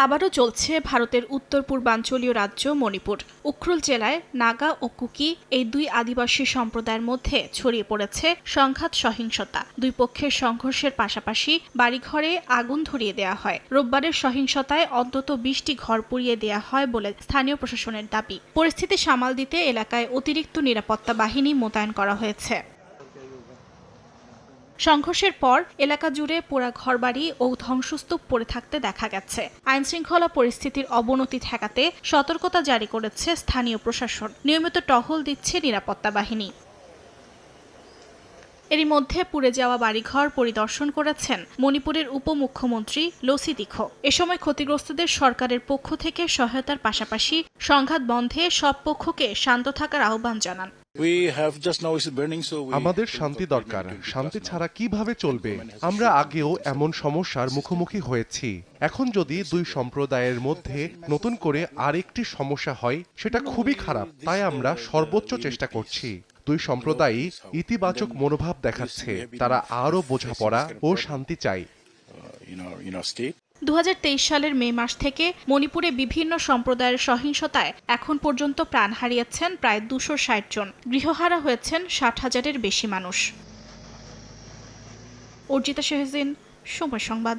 আবারও চলছে ভারতের উত্তর পূর্বাঞ্চলীয় রাজ্য মণিপুর। উখরুল জেলায় নাগা ও কুকি এই দুই আদিবাসী সম্প্রদায়ের মধ্যে ছড়িয়ে পড়েছে সংঘাত সহিংসতা। দুই পক্ষের সংঘর্ষের পাশাপাশি বাড়িঘরে আগুন ধরিয়ে দেওয়া হয়। রোববারের সহিংসতায় অন্তত ২০টি ঘর পুড়িয়ে দেওয়া হয় বলে স্থানীয় প্রশাসনের দাবি। পরিস্থিতি সামাল দিতে এলাকায় অতিরিক্ত নিরাপত্তা বাহিনী মোতায়েন করা হয়েছে। সংঘর্ষের পর এলাকা জুড়ে পোড়া ঘরবাড়ি ও ধ্বংসস্তূপ পড়ে থাকতে দেখা গেছে। আইনশৃঙ্খলা পরিস্থিতির অবনতি ঠেকাতে সতর্কতা জারি করেছে স্থানীয় প্রশাসন। নিয়মিত টহল দিচ্ছে নিরাপত্তা বাহিনী। এরই মধ্যে পুড়ে যাওয়া বাড়িঘর পরিদর্শন করেছেন মণিপুরের উপমুখ্যমন্ত্রী লোসিদিখো। এ সময় ক্ষতিগ্রস্তদের সরকারের পক্ষ থেকে সহায়তার পাশাপাশি সংঘাত বন্ধে সব পক্ষকে শান্ত থাকার আহ্বান জানান। আমাদের শান্তি দরকার। শান্তি ছাড়া কিভাবে চলবে? আমরা আগেও এমন সমস্যার মুখোমুখি হয়েছি। এখন যদি দুই সম্প্রদায়ের মধ্যে নতুন করে আরেকটি সমস্যা হয়, সেটা খুবই খারাপ। তাই আমরা সর্বোচ্চ চেষ্টা করছি। দুই সম্প্রদায়ই ইতিবাচক মনোভাব দেখাচ্ছে। তারা আরও বোঝাপড়া ও শান্তি চায়। ২০২৩ সালের মে মাস থেকে মণিপুরে বিভিন্ন সম্প্রদায়ের সহিংসতায় এখন পর্যন্ত প্রাণ হারিয়েছেন প্রায় ২৬০ জন। গৃহহারা হয়েছেন ৬০,০০০-এর বেশি মানুষ। অর্জিতা শেহজিন, সময় সংবাদ।